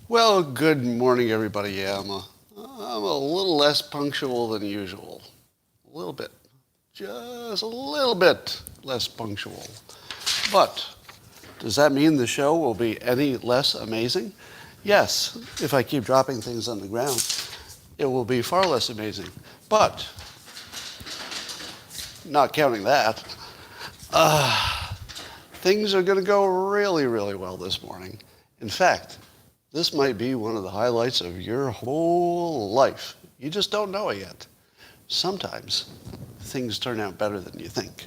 Well, good morning, everybody. Yeah, I'm a little less punctual than usual. A little bit. Just a little bit less punctual. But does that mean the show will be any less amazing? Yes, if I keep dropping things on the ground, it will be far less amazing. But, not counting that, things are going to go really, really well this morning. In fact, this might be one of the highlights of your whole life. You just don't know it yet. Sometimes things turn out better than you think.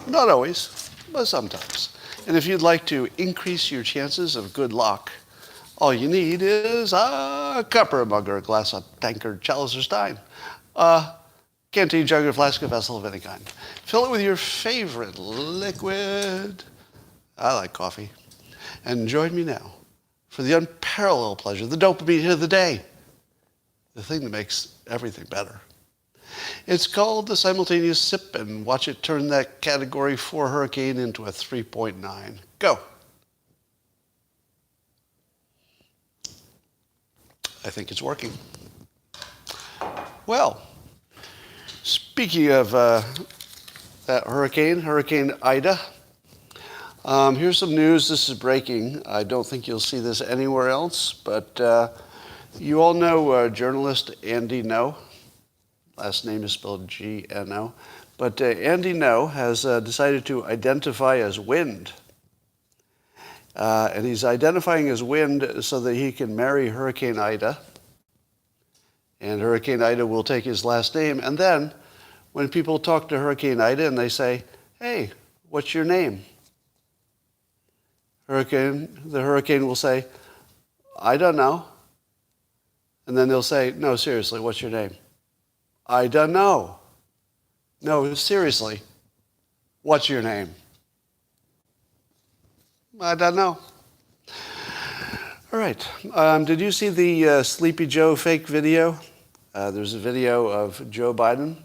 Not always, but sometimes. And if you'd like to increase your chances of good luck, all you need is a cup or a mug or a glass, a tankard, chalice or stein, a canteen, jug, or flask, or vessel of any kind. Fill it with your favorite liquid. I like coffee. And join me now for the unparalleled pleasure, the dopamine hit of the day, the thing that makes everything better. It's called the simultaneous sip, and watch it turn that Category 4 hurricane into a 3.9. Go. I think it's working. Well, speaking of that Hurricane Ida, here's some news. This is breaking. I don't think you'll see this anywhere else, but you all know journalist Andy Ngo. Last name is spelled G-N-O. But Andy Ngo has decided to identify as wind. And he's identifying as wind so that he can marry Hurricane Ida. And Hurricane Ida will take his last name. And then when people talk to Hurricane Ida and they say, "Hey, what's your name?" The hurricane will say, "I don't know." And then they'll say, "No, seriously, what's your name?" "I don't know." "No, seriously, what's your name?" "I don't know." All right. Did you see the Sleepy Joe fake video? There's a video of Joe Biden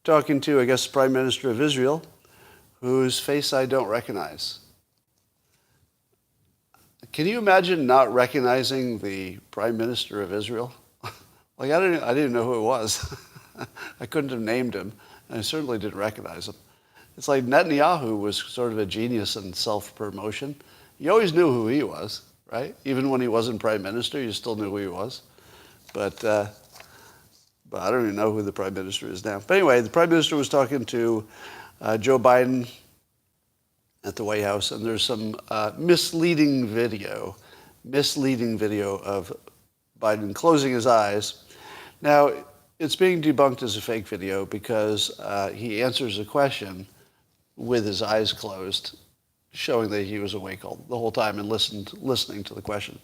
talking to, I guess, the Prime Minister of Israel, whose face I don't recognize. Can you imagine not recognizing the Prime Minister of Israel? Like, I didn't know who it was. I couldn't have named him, and I certainly didn't recognize him. It's like Netanyahu was sort of a genius in self-promotion. You always knew who he was, right? Even when he wasn't Prime Minister, you still knew who he was. But I don't even know who the Prime Minister is now. But anyway, the Prime Minister was talking to Joe Biden at the White House, and there's some misleading video of Biden closing his eyes. Now, it's being debunked as a fake video because he answers a question with his eyes closed, showing that he was awake the whole time and listening to the question.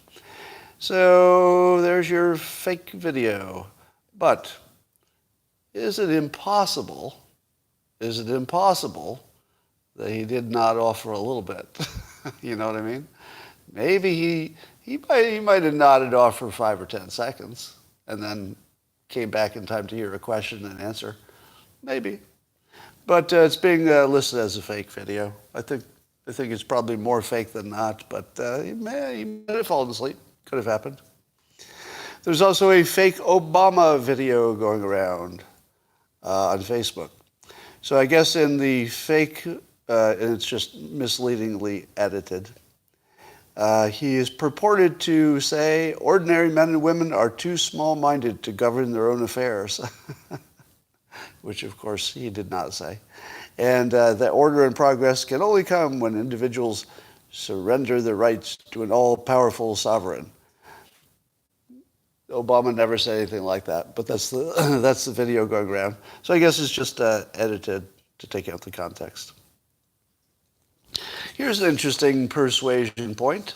So there's your fake video. But is it impossible that he did not offer a little bit? You know what I mean? Maybe he might have nodded off for 5 or 10 seconds and then came back in time to hear a question and answer. Maybe. But it's being listed as a fake video. I think it's probably more fake than not, but he may have fallen asleep. Could have happened. There's also a fake Obama video going around on Facebook. So I guess in the fake, and it's just misleadingly edited, he is purported to say, ordinary men and women are too small-minded to govern their own affairs, which of course he did not say. And that order and progress can only come when individuals surrender their rights to an all-powerful sovereign. Obama never said anything like that, but that's the video going around. So I guess it's just edited to take out the context. Here's an interesting persuasion point.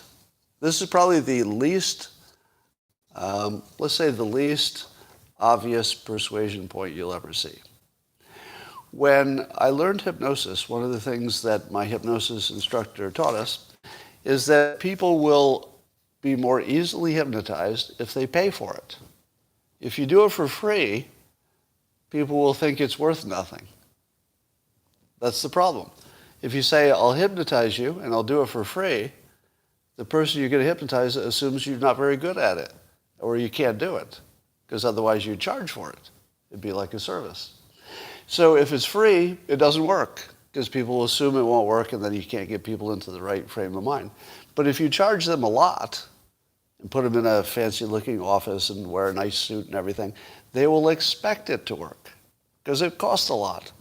This is probably the least, let's say the least obvious persuasion point you'll ever see. When I learned hypnosis, one of the things that my hypnosis instructor taught us is that people will be more easily hypnotized if they pay for it. If you do it for free, people will think it's worth nothing. That's the problem. If you say, I'll hypnotize you and I'll do it for free, The person you're going to hypnotize assumes you're not very good at it, or you can't do it, because otherwise you'd charge for it. It'd be like a service. So if it's free, it doesn't work, because people will assume it won't work, and then you can't get people into the right frame of mind. But if you charge them a lot, and put them in a fancy-looking office and wear a nice suit and everything, they will expect it to work, because it costs a lot,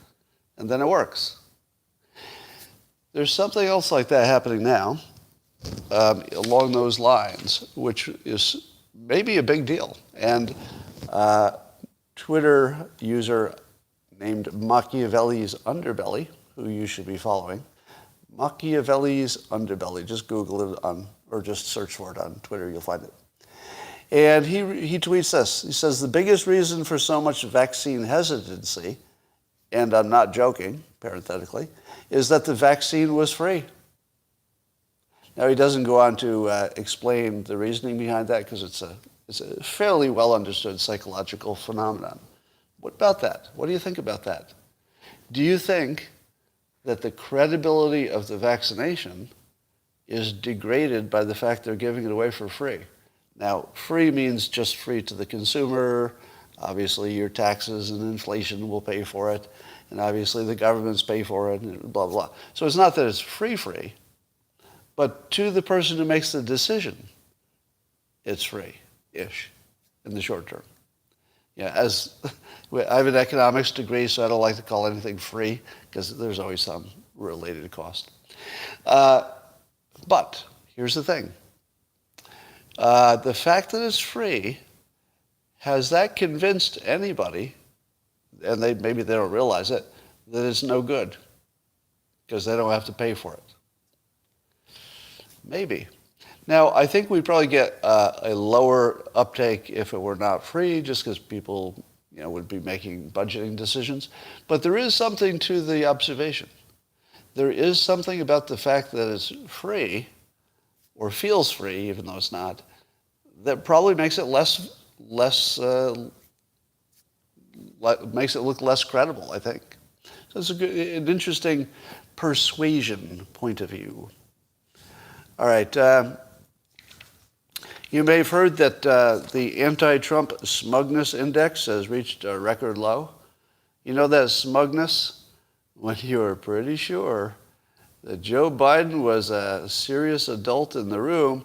and then it works. There's something else like that happening now, along those lines, which is maybe a big deal. And Twitter user named Machiavelli's Underbelly, who you should be following, Machiavelli's Underbelly, just Google it or just search for it on Twitter, you'll find it. And he tweets this. He says, the biggest reason for so much vaccine hesitancy, and I'm not joking, parenthetically, is that the vaccine was free. Now, he doesn't go on to explain the reasoning behind that, because it's a fairly well understood psychological phenomenon. What about that? What do you think about that? Do you think that the credibility of the vaccination is degraded by the fact they're giving it away for free? Now, free means just free to the consumer. Obviously, your taxes and inflation will pay for it. And obviously, the governments pay for it, and blah, blah, blah. So it's not that it's free, but to the person who makes the decision, it's free-ish in the short term. Yeah, I have an economics degree, so I don't like to call anything free, because there's always some related cost. But here's the thing. The fact that it's free, has that convinced anybody, and maybe they don't realize it, that it's no good, because they don't have to pay for it? Maybe. Now, I think we'd probably get a lower uptake if it were not free, just because people would be making budgeting decisions. But there is something to the observation. There is something about the fact that it's free, or feels free, even though it's not, that probably makes it makes it look less credible, I think. So it's an interesting persuasion point of view. All right. You may have heard that the anti-Trump Smugness Index has reached a record low. You know that smugness? When you were pretty sure that Joe Biden was a serious adult in the room,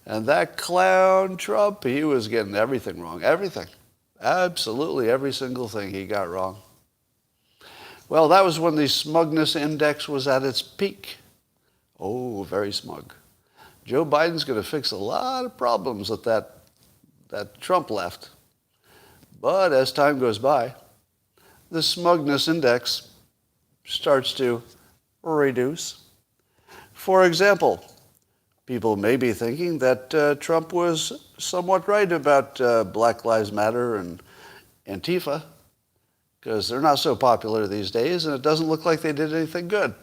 and that clown Trump, he was getting everything wrong. Everything. Absolutely every single thing he got wrong. Well, that was when the Smugness Index was at its peak. Oh, very smug. Joe Biden's going to fix a lot of problems that Trump left. But as time goes by, the Smugness Index starts to reduce. For example, people may be thinking that Trump was somewhat right about Black Lives Matter and Antifa, because they're not so popular these days, and it doesn't look like they did anything good.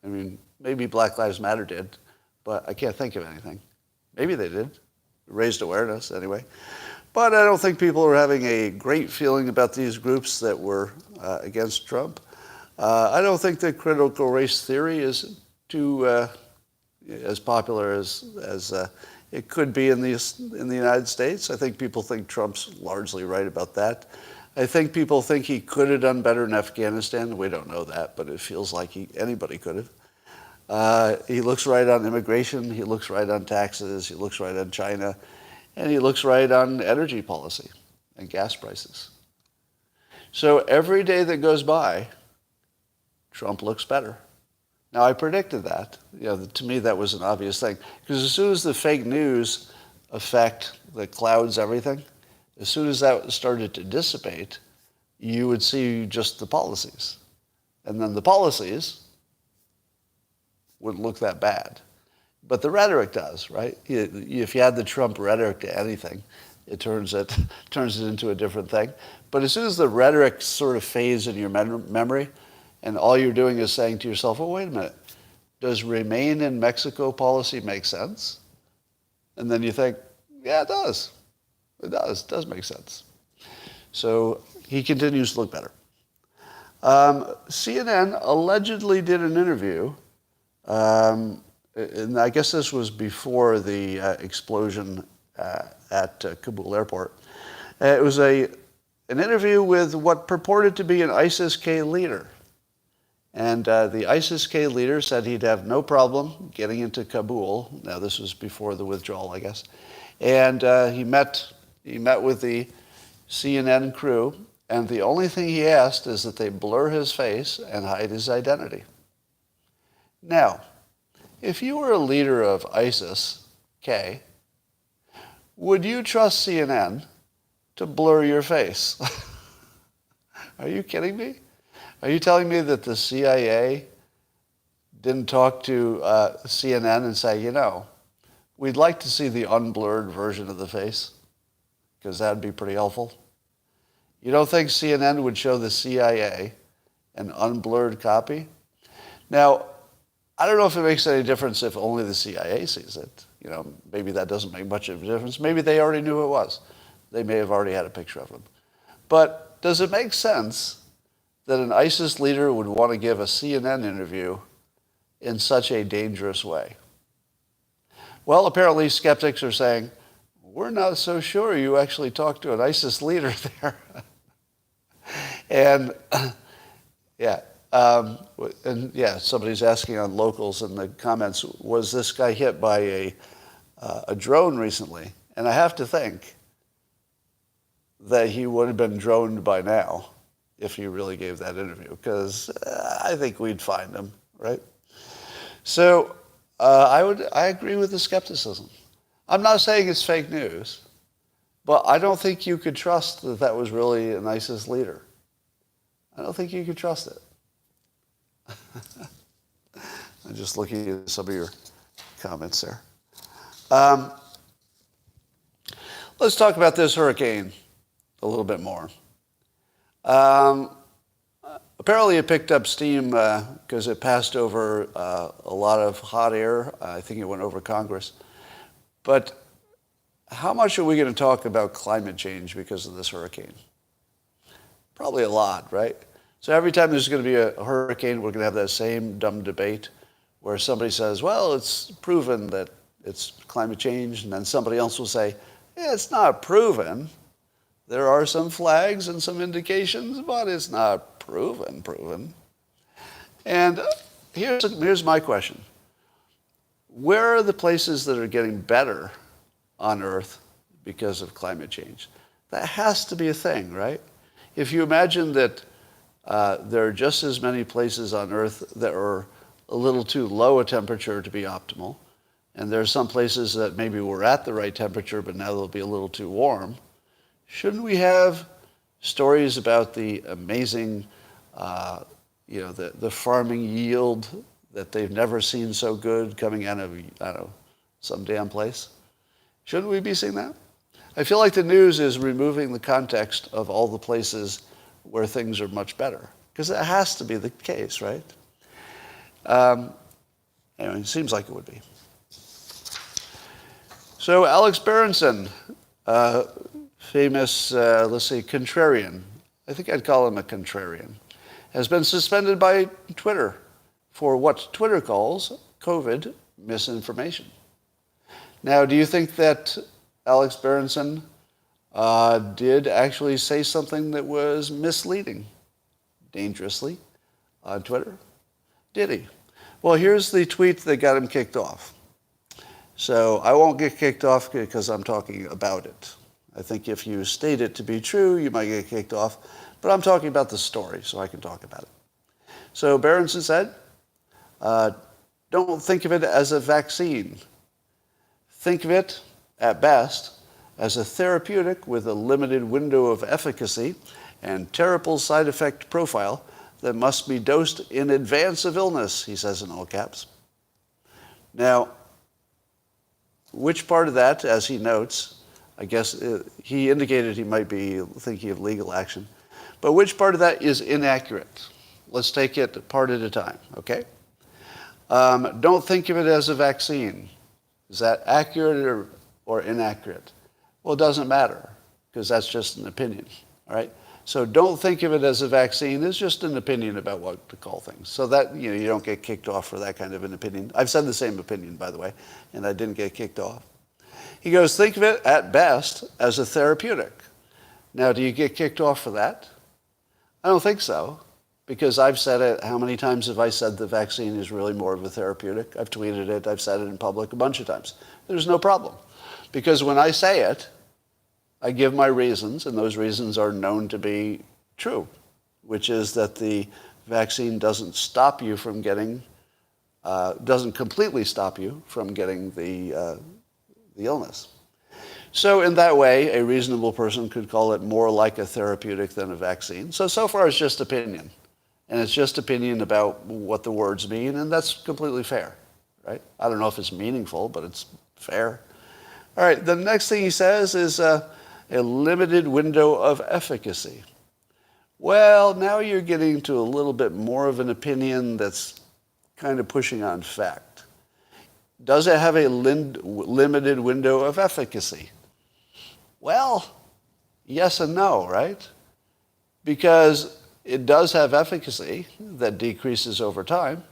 I mean, maybe Black Lives Matter did, but I can't think of anything. Maybe they did. Raised awareness, anyway. But I don't think people are having a great feeling about these groups that were against Trump. I don't think that critical race theory is too as popular as it could be in the United States. I think people think Trump's largely right about that. I think people think he could have done better in Afghanistan. We don't know that, but it feels like anybody could have. He looks right on immigration, he looks right on taxes, he looks right on China, and he looks right on energy policy and gas prices. So every day that goes by, Trump looks better. Now, I predicted that. To me, that was an obvious thing. Because as soon as the fake news effect that clouds everything, as soon as that started to dissipate, you would see just the policies. And then the policies wouldn't look that bad. But the rhetoric does, right? If you add the Trump rhetoric to anything, it turns it into a different thing. But as soon as the rhetoric sort of fades in your memory, and all you're doing is saying to yourself, oh, wait a minute, does remain in Mexico policy make sense? And then you think, yeah, it does. It does make sense. So he continues to look better. CNN allegedly did an interview. and I guess this was before the explosion at Kabul airport. It was an interview with what purported to be an ISIS-K leader. And the ISIS-K leader said he'd have no problem getting into Kabul. Now, this was before the withdrawal, I guess. And he met with the CNN crew, and the only thing he asked is that they blur his face and hide his identity. Now, if you were a leader of ISIS-K, would you trust CNN to blur your face? Are you kidding me? Are you telling me that the CIA didn't talk to CNN and say, we'd like to see the unblurred version of the face, because that'd be pretty helpful? You don't think CNN would show the CIA an unblurred copy? Now, I don't know if it makes any difference if only the CIA sees it. Maybe that doesn't make much of a difference. Maybe they already knew who it was. They may have already had a picture of him. But does it make sense that an ISIS leader would want to give a CNN interview in such a dangerous way? Well, apparently skeptics are saying, we're not so sure you actually talked to an ISIS leader there. And somebody's asking on Locals in the comments, was this guy hit by a drone recently? And I have to think that he would have been droned by now if he really gave that interview, because I think we'd find him, right? So I agree with the skepticism. I'm not saying it's fake news, but I don't think you could trust that that was really an ISIS leader. I don't think you could trust it. I'm just looking at some of your comments there. Let's talk about this hurricane a little bit more. Apparently it picked up steam because it passed over a lot of hot air. I think it went over Congress. But how much are we going to talk about climate change because of this hurricane? Probably a lot, right? So every time there's going to be a hurricane, we're going to have that same dumb debate where somebody says, well, it's proven that it's climate change, and then somebody else will say, yeah, it's not proven. There are some flags and some indications, but it's not proven. And here's my question. Where are the places that are getting better on Earth because of climate change? That has to be a thing, right? If you imagine that there are just as many places on Earth that are a little too low a temperature to be optimal, and there are some places that maybe were at the right temperature, but now they'll be a little too warm, shouldn't we have stories about the amazing, the farming yield that they've never seen so good coming out of, some damn place? Shouldn't we be seeing that? I feel like the news is removing the context of all the places where things are much better, because it has to be the case, right? Anyway, it seems like it would be. So Alex Berenson, famous, contrarian, I think I'd call him a contrarian, has been suspended by Twitter for what Twitter calls COVID misinformation. Now, do you think that Alex Berenson did actually say something that was misleading, dangerously, on Twitter? Did he? Well, here's the tweet that got him kicked off. So I won't get kicked off because I'm talking about it. I think if you state it to be true, you might get kicked off. But I'm talking about the story, so I can talk about it. So Berenson said, don't think of it as a vaccine. Think of it, at best, as a therapeutic with a limited window of efficacy and terrible side effect profile that must be dosed in advance of illness, he says in all caps. Now, which part of that, as he notes, I guess he indicated he might be thinking of legal action, but which part of that is inaccurate? Let's take it part at a time, okay? Don't think of it as a vaccine. Is that accurate or inaccurate? Well, it doesn't matter, because that's just an opinion, all right? So don't think of it as a vaccine. It's just an opinion about what to call things. So that, you don't get kicked off for that kind of an opinion. I've said the same opinion, by the way, and I didn't get kicked off. He goes, think of it at best as a therapeutic. Now, do you get kicked off for that? I don't think so, because I've said it. How many times have I said the vaccine is really more of a therapeutic? I've tweeted it. I've said it in public a bunch of times. There's no problem, because when I say it, I give my reasons, and those reasons are known to be true, which is that the vaccine doesn't stop you from getting, doesn't completely stop you from getting the illness. So in that way, a reasonable person could call it more like a therapeutic than a vaccine. So far it's just opinion. And it's just opinion about what the words mean, and that's completely fair, right? I don't know if it's meaningful, but it's fair. All right, the next thing he says is a limited window of efficacy. Well, now you're getting to a little bit more of an opinion that's kind of pushing on fact. Does it have a limited window of efficacy? Well, yes and no, right? Because it does have efficacy that decreases over time,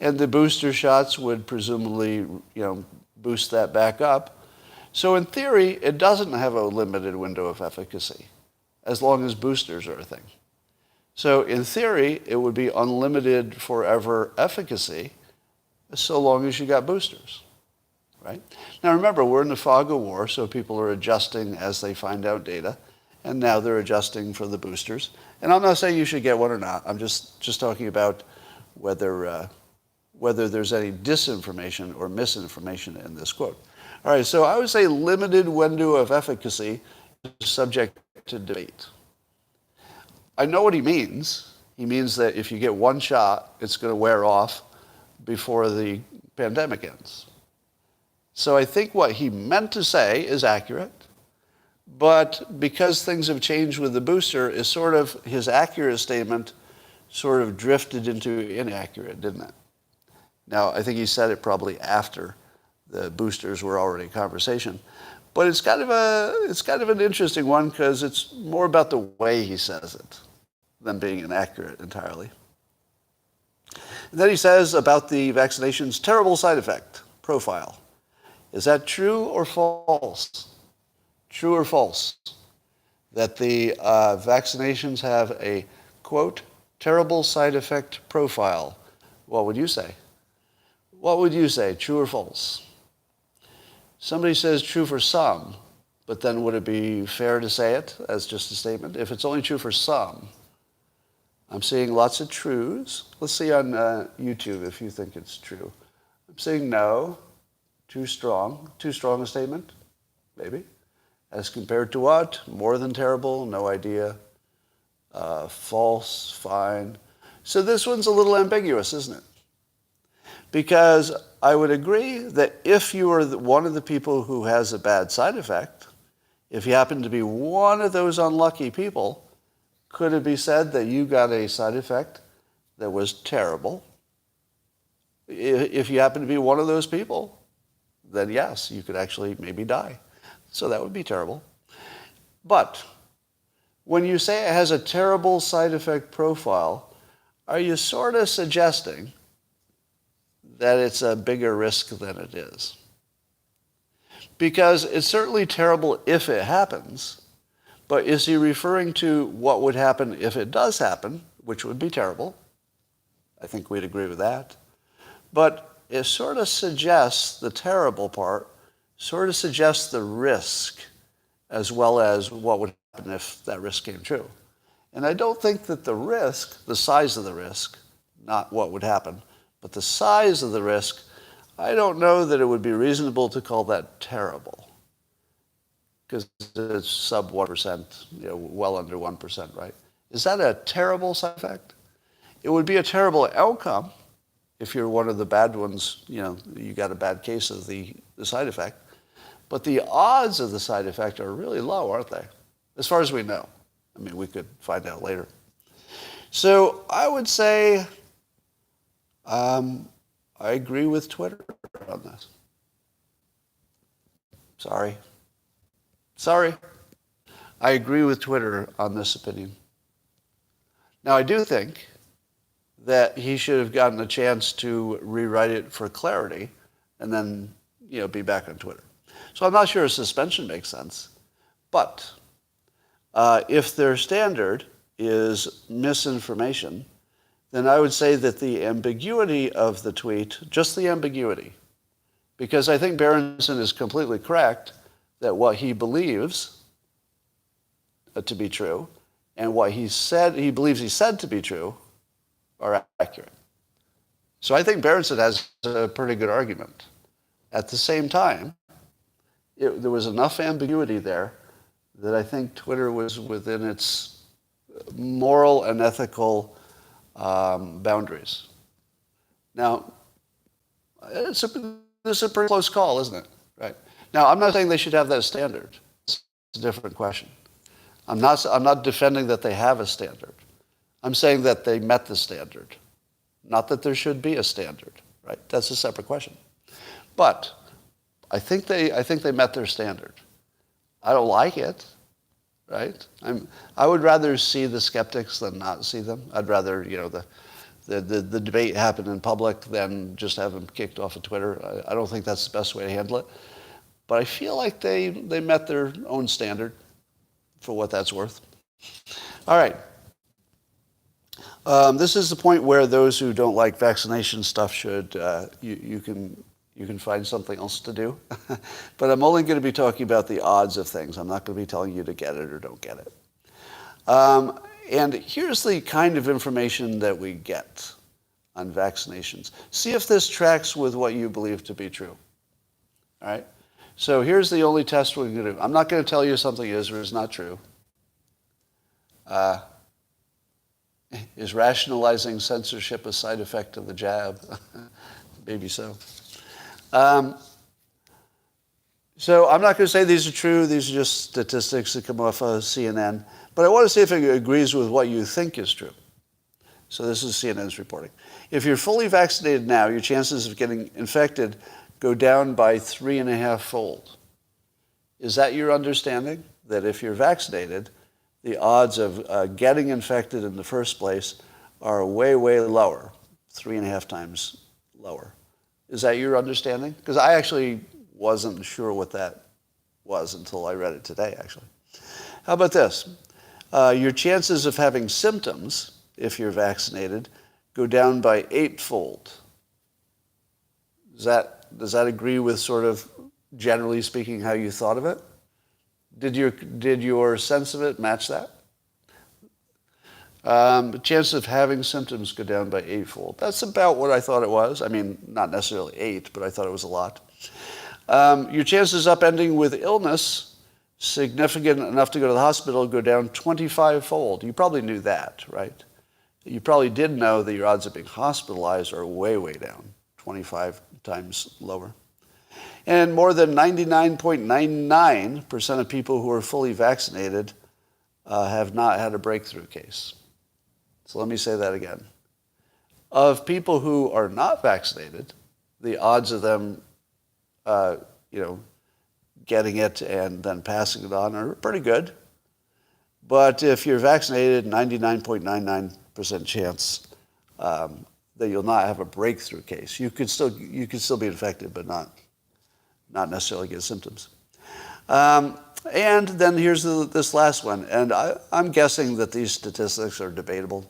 and the booster shots would presumably, boost that back up. So in theory, it doesn't have a limited window of efficacy, as long as boosters are a thing. So in theory, it would be unlimited forever efficacy, so long as you got boosters, right? Now remember, we're in the fog of war, so people are adjusting as they find out data, and now they're adjusting for the boosters. And I'm not saying you should get one or not. I'm just talking about whether there's any disinformation or misinformation in this quote. All right, so I would say limited window of efficacy is subject to debate. I know what he means. He means that if you get one shot, it's going to wear off before the pandemic ends. So I think what he meant to say is accurate, but because things have changed with the booster, is sort of his accurate statement sort of drifted into inaccurate, didn't it? Now, I think he said it probably after the boosters were already in conversation. But it's kind of an interesting one because it's more about the way he says it than being inaccurate entirely. And then he says about the vaccination's terrible side effect profile. Is that true or false? True or false? That the vaccinations have a, quote, terrible side effect profile. What would you say? What would you say, true or false? Somebody says true for some, but then would it be fair to say it as just a statement? If it's only true for some, I'm seeing lots of trues. Let's see on YouTube if you think it's true. I'm saying no, too strong a statement, maybe. As compared to what? More than terrible, no idea. False, fine. So this one's a little ambiguous, isn't it? Because I would agree that if you are one of the people who has a bad side effect, if you happen to be one of those unlucky people, could it be said that you got a side effect that was terrible? If you happen to be one of those people, then yes, you could actually maybe die. So that would be terrible. But when you say it has a terrible side effect profile, are you sort of suggesting that it's a bigger risk than it is? Because it's certainly terrible if it happens, but is he referring to what would happen if it does happen, which would be terrible? I think we'd agree with that. But it sort of suggests, the terrible part, sort of suggests the risk as well as what would happen if that risk came true. And I don't think that the risk, the size of the risk, not what would happen, but the size of the risk, I don't know that it would be reasonable to call that terrible. Because it's sub 1%, well under 1%, right? Is that a terrible side effect? It would be a terrible outcome if you're one of the bad ones, you got a bad case of the side effect. But the odds of the side effect are really low, aren't they? As far as we know. I mean, we could find out later. So I would say I agree with Twitter on this. Sorry. I agree with Twitter on this opinion. Now, I do think that he should have gotten a chance to rewrite it for clarity and then, be back on Twitter. So I'm not sure a suspension makes sense. But if their standard is misinformation, then I would say that the ambiguity of the tweet, just the ambiguity, because I think Berenson is completely correct that what he believes to be true and what he believes he said to be true are accurate. So I think Berenson has a pretty good argument. At the same time, there was enough ambiguity there that I think Twitter was within its moral and ethical boundaries. Now, this is a pretty close call, isn't it? Right. Now, I'm not saying they should have that standard. It's a different question. I'm not defending that they have a standard. I'm saying that they met the standard. Not that there should be a standard, right? That's a separate question. But I think they met their standard. I don't like it, right? I would rather see the skeptics than not see them. I'd rather, the debate happen in public than just have them kicked off of Twitter. I don't think that's the best way to handle it. But I feel like they met their own standard for what that's worth. All right. This is the point where those who don't like vaccination stuff should, you can find something else to do. But I'm only going to be talking about the odds of things. I'm not going to be telling you to get it or don't get it. And here's the kind of information that we get on vaccinations. See if this tracks with what you believe to be true. All right? So here's the only test we're going to do. I'm not going to tell you something is or is not true. Is rationalizing censorship a side effect of the jab? Maybe so. So I'm not going to say these are true. These are just statistics that come off of CNN. But I want to see if it agrees with what you think is true. So this is CNN's reporting. If you're fully vaccinated now, your chances of getting infected go down by 3.5-fold. Is that your understanding? That if you're vaccinated, the odds of getting infected in the first place are way, way lower, 3.5 times lower. Is that your understanding? Because I actually wasn't sure what that was until I read it today, actually. How about this? Your chances of having symptoms, if you're vaccinated, go down by 8-fold. Does that agree with sort of, generally speaking, how you thought of it? Did your sense of it match that? The chances of having symptoms go down by 8-fold. That's about what I thought it was. I mean, not necessarily 8, but I thought it was a lot. Your chances upending with illness, significant enough to go to the hospital, go down 25-fold. You probably knew that, right? You probably did know that your odds of being hospitalized are way, way down, 25 times lower. And more than 99.99% of people who are fully vaccinated have not had a breakthrough case. So let me say that again. Of people who are not vaccinated, the odds of them, getting it and then passing it on are pretty good. But if you're vaccinated, 99.99% chance that you'll not have a breakthrough case. You could still be infected, but not necessarily get symptoms. And then here's this last one. And I'm guessing that these statistics are debatable,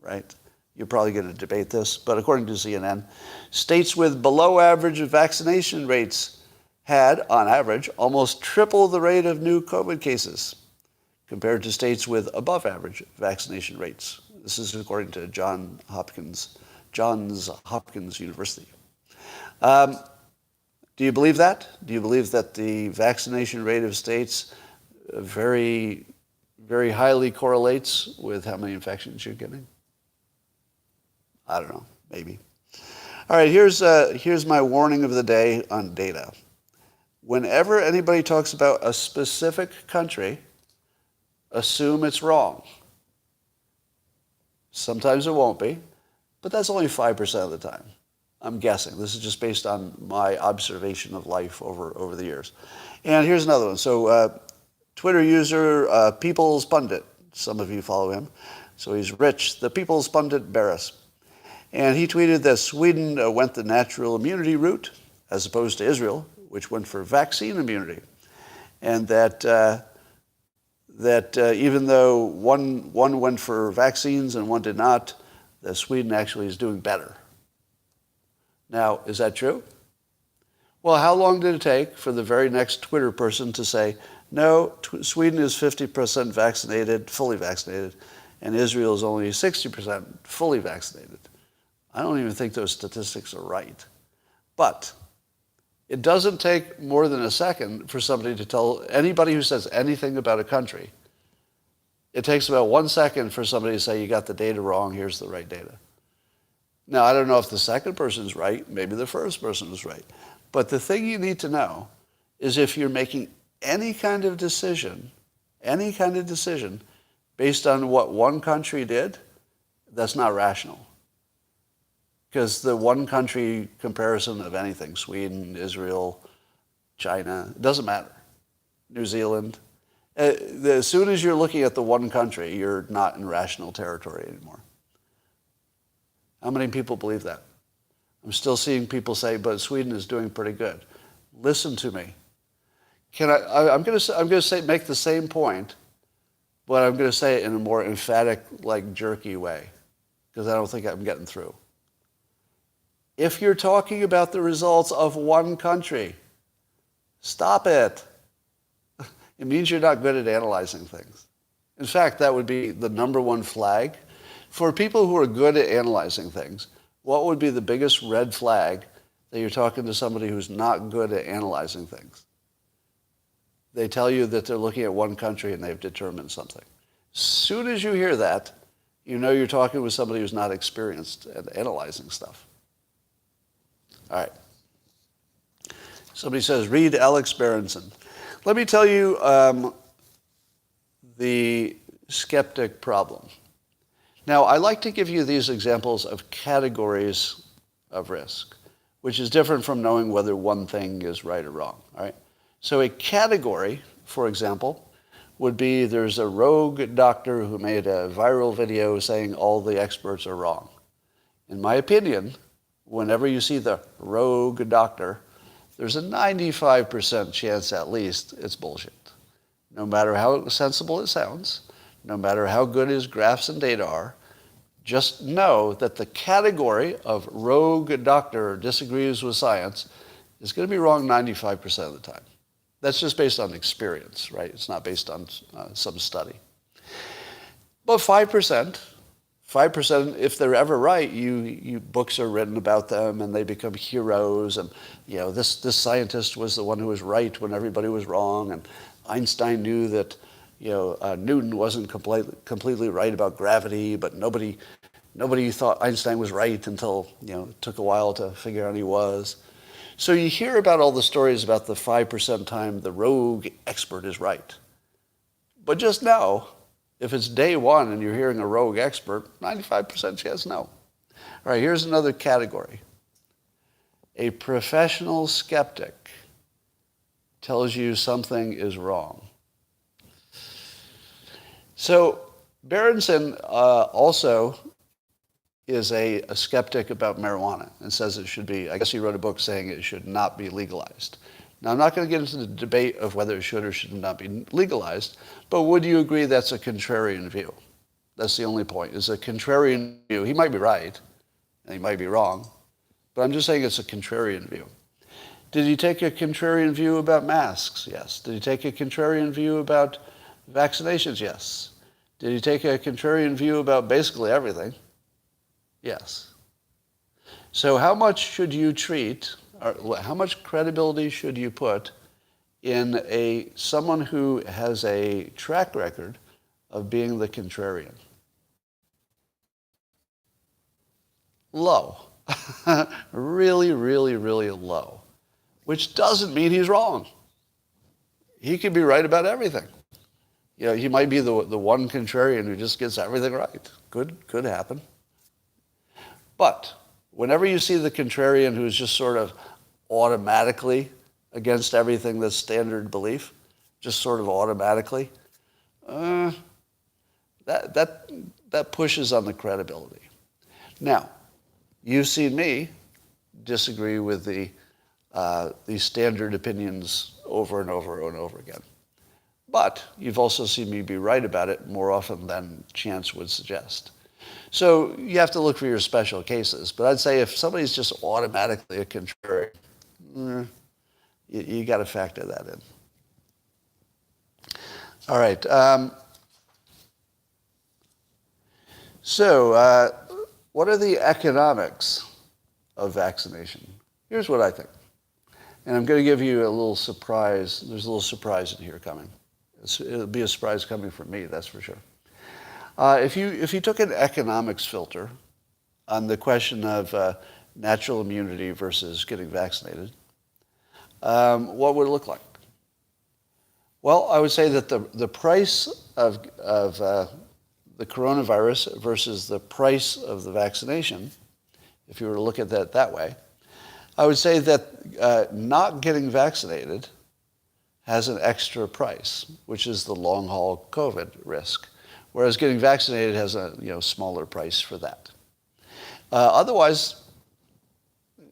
right? You're probably going to debate this. But according to CNN, states with below average vaccination rates had, on average, almost triple the rate of new COVID cases compared to states with above average vaccination rates. This is according to Johns Hopkins University. Do you believe that? Do you believe that the vaccination rate of states very, very highly correlates with how many infections you're getting? I don't know, maybe. All right, here's my warning of the day on data. Whenever anybody talks about a specific country, assume it's wrong. Sometimes it won't be, but that's only 5% of the time. I'm guessing. This is just based on my observation of life over the years. And here's another one. So Twitter user People's Pundit, some of you follow him, So he's rich, the people's pundit Barris. And he tweeted that Sweden went the natural immunity route as opposed to Israel, which went for vaccine immunity. And that even though one went for vaccines and one did not, that Sweden actually is doing better. Now, is that true? Well, how long did it take for the very next Twitter person to say, no, Sweden is 50% vaccinated, fully vaccinated, and Israel is only 60% fully vaccinated? I don't even think those statistics are right. But it doesn't take more than a second for somebody to tell anybody who says anything about a country. It takes about 1 second for somebody to say, you got the data wrong, here's the right data. Now, I don't know if the second person's right, maybe the first person was right. But the thing you need to know is if you're making any kind of decision based on what one country did, that's not rational. Because the one country comparison of anything, Sweden, Israel, China, it doesn't matter. New Zealand. As soon as you're looking at the one country, you're not in rational territory anymore. How many people believe that? I'm still seeing people say, but Sweden is doing pretty good. Listen to me. I'm going to make the same point, but I'm going to say it in a more emphatic, jerky way, because I don't think I'm getting through. If you're talking about the results of one country, stop it. It means you're not good at analyzing things. In fact, that would be the number one flag. For people who are good at analyzing things, what would be the biggest red flag that you're talking to somebody who's not good at analyzing things? They tell you that they're looking at one country and they've determined something. As soon as you hear that, you know you're talking with somebody who's not experienced at analyzing stuff. All right. Somebody says, read Alex Berenson. Let me tell you the skeptic problem. Now, I like to give you these examples of categories of risk, which is different from knowing whether one thing is right or wrong. All right? So a category, for example, would be there's a rogue doctor who made a viral video saying all the experts are wrong. In my opinion, whenever you see the rogue doctor, there's a 95% chance at least it's bullshit. No matter how sensible it sounds, no matter how good his graphs and data are, just know that the category of rogue doctor disagrees with science is going to be wrong 95% of the time. That's just based on experience, right? It's not based on some study. But 5%, if they're ever right, books are written about them and they become heroes. And this scientist was the one who was right when everybody was wrong. And Einstein knew that Newton wasn't completely right about gravity, but nobody thought Einstein was right until it took a while to figure out he was. So you hear about all the stories about the 5% time the rogue expert is right. But just know, if it's day one and you're hearing a rogue expert, 95% chance no. All right, here's another category. A professional skeptic tells you something is wrong. So Berenson also is a skeptic about marijuana and says it should be, I guess he wrote a book saying it should not be legalized. Now, I'm not going to get into the debate of whether it should or should not be legalized, but would you agree that's a contrarian view? That's the only point. It's a contrarian view. He might be right, and he might be wrong, but I'm just saying it's a contrarian view. Did he take a contrarian view about masks? Yes. Did he take a contrarian view about vaccinations? Yes. Did he take a contrarian view about basically everything? Yes. So how much should you treat, or how much credibility should you put in someone who has a track record of being the contrarian? Low. Really, really, really low. Which doesn't mean he's wrong. He could be right about everything. He might be the one contrarian who just gets everything right. Could happen. But whenever you see the contrarian who's just sort of automatically against everything that's standard belief, just sort of automatically, that's that pushes on the credibility. Now, you've seen me disagree with these standard opinions over and over and over again. But you've also seen me be right about it more often than chance would suggest. So you have to look for your special cases. But I'd say if somebody's just automatically a contrary, you got to factor that in. All right. So what are the economics of vaccination? Here's what I think. And I'm going to give you a little surprise. There's a little surprise in here coming. It'll be a surprise coming from me, that's for sure. If you took an economics filter on the question of natural immunity versus getting vaccinated, what would it look like? Well, I would say that the price of the coronavirus versus the price of the vaccination, if you were to look at that that way, I would say that not getting vaccinated has an extra price, which is the long-haul COVID risk, whereas getting vaccinated has a smaller price for that. Otherwise,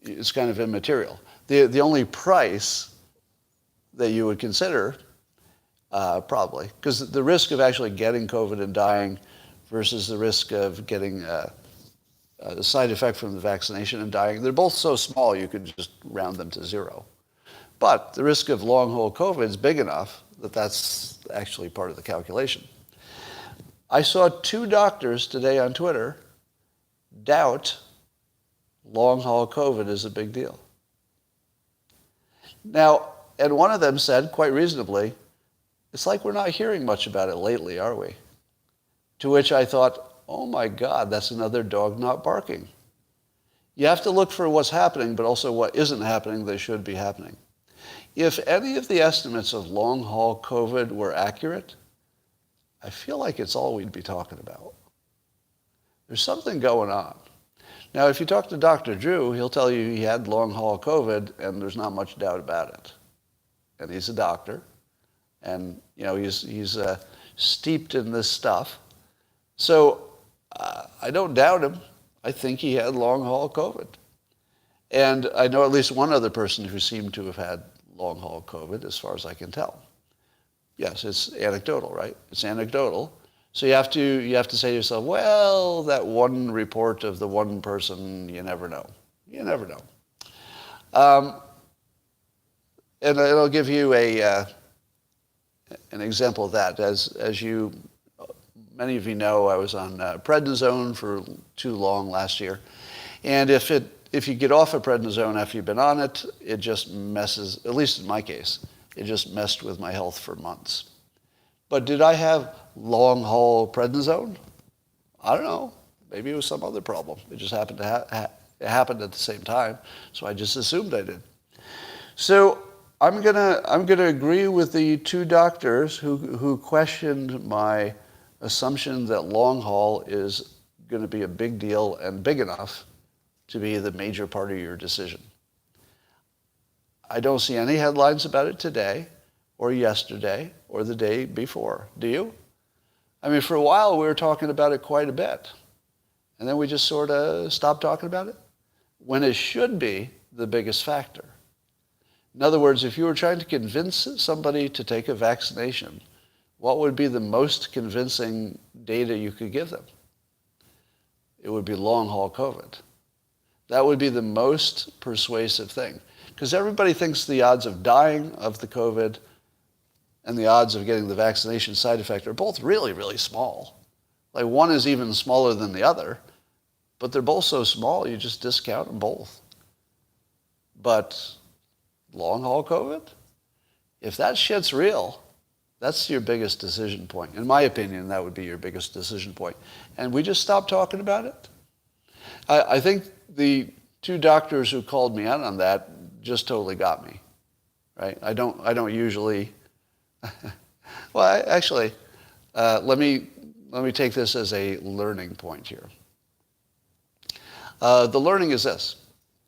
it's kind of immaterial. The only price that you would consider, probably, because the risk of actually getting COVID and dying versus the risk of getting a side effect from the vaccination and dying, they're both so small you could just round them to zero. But the risk of long-haul COVID is big enough that that's actually part of the calculation. I saw 2 doctors today on Twitter doubt long-haul COVID is a big deal. Now, and one of them said, quite reasonably, it's like we're not hearing much about it lately, are we? To which I thought, oh my God, that's another dog not barking. You have to look for what's happening, but also what isn't happening that should be happening. If any of the estimates of long-haul COVID were accurate, I feel like it's all we'd be talking about. There's something going on. Now, if you talk to Dr. Drew, he'll tell you he had long-haul COVID, and there's not much doubt about it. And he's a doctor, and he's steeped in this stuff. So I don't doubt him. I think he had long-haul COVID. And I know at least one other person who seemed to have had long-haul COVID, as far as I can tell. Yes, it's anecdotal, right? It's anecdotal. So you have to say to yourself, well, that one report of the one person, you never know. You never know. And I'll give you an example of that. As many of you know, I was on prednisone for too long last year. And if you get off of prednisone after you've been on it, it just messes, at least in my case, it just messed with my health for months. But did I have long-haul prednisone? I don't know. Maybe it was some other problem. It just happened to it happened at the same time, so I just assumed I did. So I'm gonna agree with the 2 doctors who questioned my assumption that long-haul is going to be a big deal and big enough to be the major part of your decision. I don't see any headlines about it today or yesterday or the day before. Do you? I mean, for a while we were talking about it quite a bit. And then we just sort of stopped talking about it when it should be the biggest factor. In other words, if you were trying to convince somebody to take a vaccination, what would be the most convincing data you could give them? It would be long-haul COVID. That would be the most persuasive thing. Because everybody thinks the odds of dying of the COVID and the odds of getting the vaccination side effect are both really, really small. Like one is even smaller than the other, but they're both so small you just discount them both. But long-haul COVID? If that shit's real, that's your biggest decision point. In my opinion, that would be your biggest decision point. And we just stopped talking about it? I think the 2 doctors who called me out on that just totally got me, right? I don't usually... Well, actually, let me take this as a learning point here. The learning is this.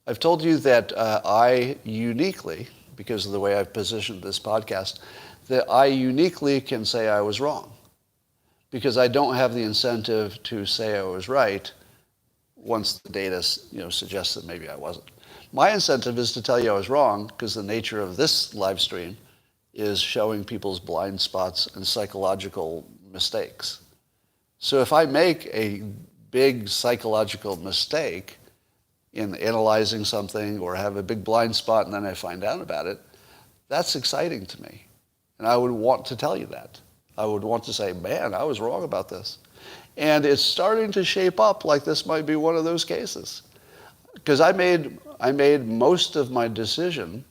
I've told you that I uniquely, because of the way I've positioned this podcast, that I uniquely can say I was wrong. because I don't have the incentive to say I was right once the data suggests that maybe I wasn't. My incentive is to tell you I was wrong, because the nature of this live stream is showing people's blind spots and psychological mistakes. So if I make a big psychological mistake in analyzing something or have a big blind spot and then I find out about it, that's exciting to me. And I would want to tell you that. I would want to say, man, I was wrong about this. And it's starting to shape up like this might be one of those cases. Because I made most of my decision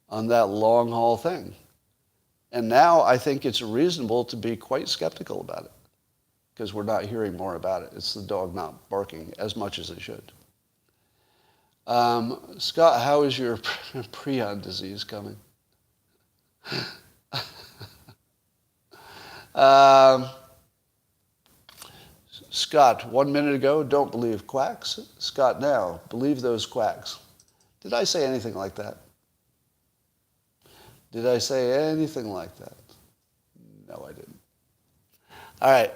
on that long haul thing. And now I think it's reasonable to be quite skeptical about it, because we're not hearing more about it. It's the dog not barking as much as it should. Scott, how is your prion disease coming? Scott, 1 minute ago, don't believe quacks. Scott, now, believe those quacks. Did I say anything like that? Did I say anything like that? No, I didn't. All right.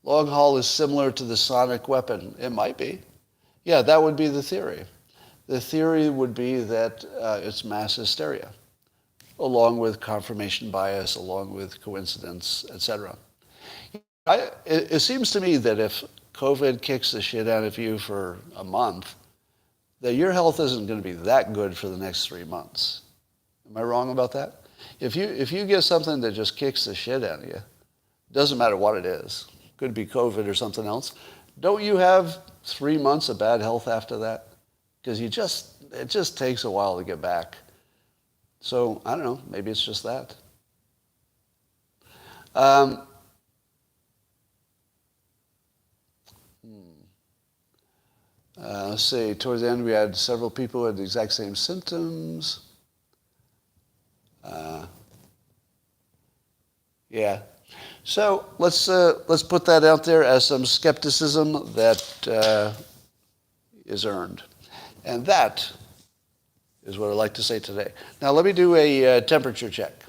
Long haul is similar to the sonic weapon. It might be. Yeah, that would be the theory. The theory would be that it's mass hysteria, along with confirmation bias, along with coincidence, etc. It seems to me that if COVID kicks the shit out of you for a month, that your health isn't going to be that good for the next 3 months. Am I wrong about that? If you get something that just kicks the shit out of you, doesn't matter what it is, could be COVID or something else, don't you have 3 months of bad health after that? Because it just takes a while to get back. So, I don't know, maybe it's just that. Let's see, towards the end we had several people who had the exact same symptoms. Yeah. So let's put that out there as some skepticism that is earned. And that is what I'd like to say today. Now let me do a temperature check.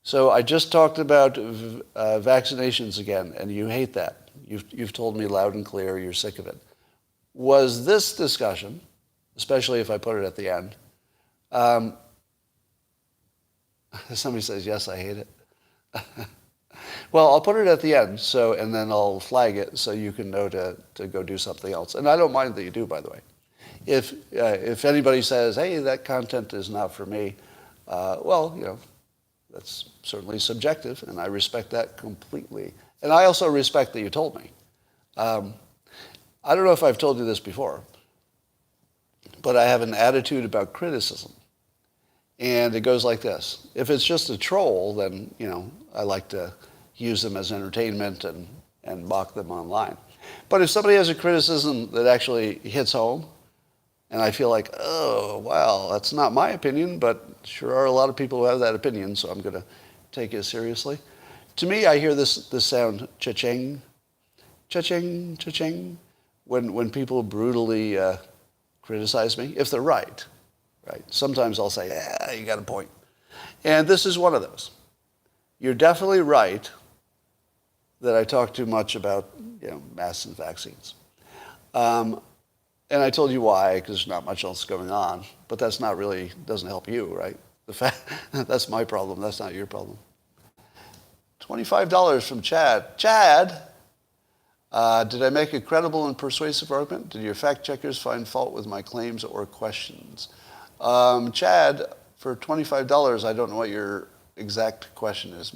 So I just talked about vaccinations again, and you hate that. You've told me loud and clear you're sick of it. Was this discussion, especially if I put it at the end, somebody says, yes, I hate it. Well, I'll put it at the end, and then I'll flag it so you can know to go do something else. And I don't mind that you do, by the way. If anybody says, hey, that content is not for me, well, that's certainly subjective, and I respect that completely. And I also respect that you told me. I don't know if I've told you this before, but I have an attitude about criticism. And it goes like this. If it's just a troll, then, I like to use them as entertainment and mock them online. But if somebody has a criticism that actually hits home, and I feel like, oh, wow, that's not my opinion, but sure are a lot of people who have that opinion, so I'm going to take it seriously. To me, I hear this sound, cha-ching, cha-ching, cha-ching, when people brutally criticize me, if they're right. Sometimes I'll say, yeah, you got a point. And this is one of those. You're definitely right that I talk too much about masks and vaccines. And I told you why, because there's not much else going on. But that's not really, doesn't help you, right? That's my problem. That's not your problem. $25 from Chad. Chad, did I make a credible and persuasive argument? Did your fact checkers find fault with my claims or questions? Chad, for $25, I don't know what your exact question is.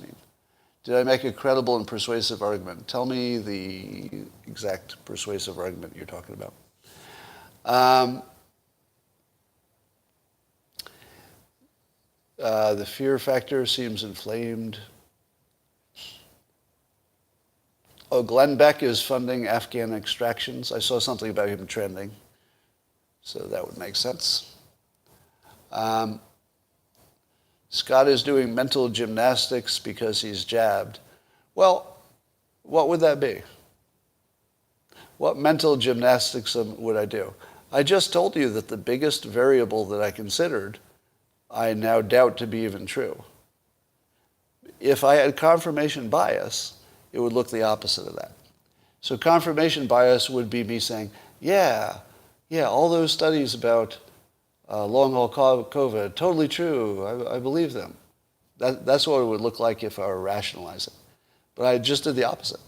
Did I make a credible and persuasive argument? Tell me the exact persuasive argument you're talking about. The fear factor seems inflamed. Oh, Glenn Beck is funding Afghan extractions. I saw something about him trending, so that would make sense. Scott is doing mental gymnastics because he's jabbed. Well, what would that be? What mental gymnastics would I do? I just told you that the biggest variable that I considered, I now doubt to be even true. If I had confirmation bias, it would look the opposite of that. So confirmation bias would be me saying, yeah, all those studies about long-haul COVID, totally true. I believe them. That's what it would look like if I were rationalizing. But I just did the opposite.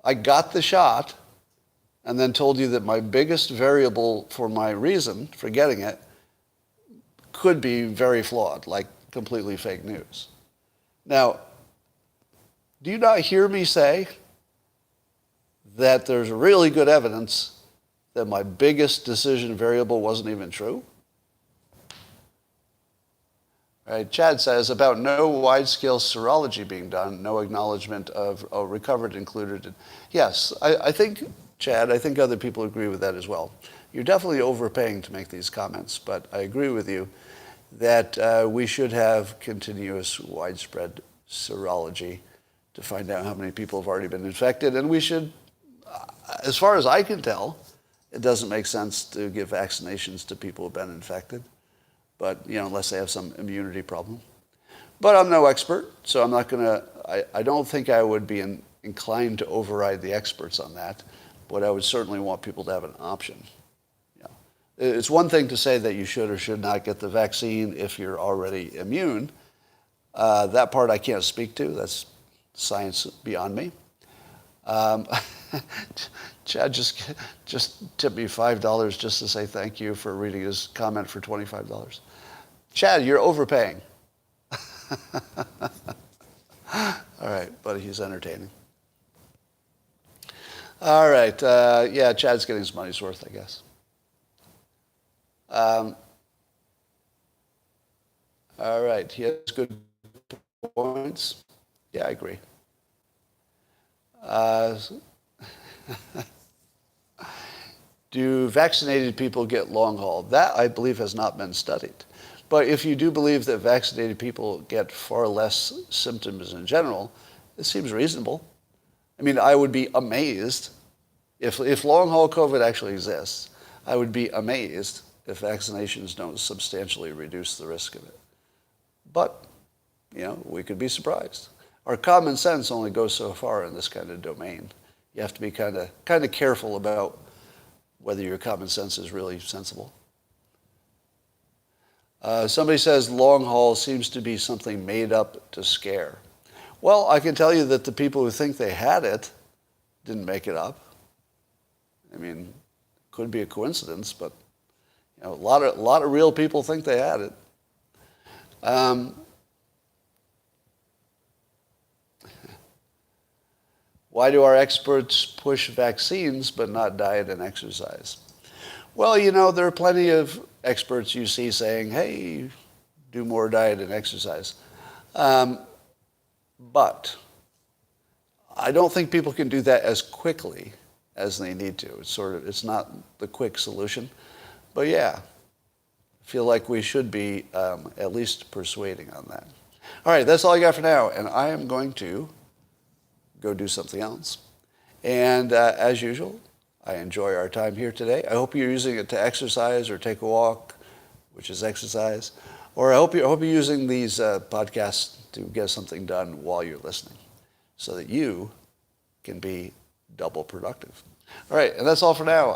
I got the shot and then told you that my biggest variable for my reason for getting it could be very flawed, like completely fake news. Now, do you not hear me say that there's really good evidence that my biggest decision variable wasn't even true? Right. Chad says, about no wide-scale serology being done, no acknowledgement of recovered included. Yes, I think, Chad, I think other people agree with that as well. You're definitely overpaying to make these comments, but I agree with you that we should have continuous widespread serology to find out how many people have already been infected. And we should, as far as I can tell, it doesn't make sense to give vaccinations to people who have been infected. But, unless they have some immunity problem. But I'm no expert, so I'm not going to, I don't think I would be inclined to override the experts on that, but I would certainly want people to have an option. It's one thing to say that you should or should not get the vaccine if you're already immune. That part I can't speak to. That's science beyond me. Chad just tipped me $5 just to say thank you for reading his comment for $25. Chad, you're overpaying. All right, buddy, he's entertaining. All right, Chad's getting his money's worth, I guess. All right, he has good points. Yeah, I agree. Do vaccinated people get long haul? That, I believe, has not been studied. But if you do believe that vaccinated people get far less symptoms in general, it seems reasonable. I mean, I would be amazed if long haul COVID actually exists. I would be amazed if vaccinations don't substantially reduce the risk of it. But, we could be surprised. Our common sense only goes so far in this kind of domain. You have to be kind of careful about whether your common sense is really sensible. Somebody says long haul seems to be something made up to scare. Well, I can tell you that the people who think they had it didn't make it up. I mean, could be a coincidence, but a lot of real people think they had it. Why do our experts push vaccines but not diet and exercise? Well, there are plenty of experts you see saying, hey, do more diet and exercise. But I don't think people can do that as quickly as they need to. It's not the quick solution. But yeah, I feel like we should be at least persuading on that. All right, that's all I got for now. And I am going to go do something else. And as usual, I enjoy our time here today. I hope you're using it to exercise or take a walk, which is exercise. Or I hope you're using these podcasts to get something done while you're listening so that you can be double productive. All right, and that's all for now.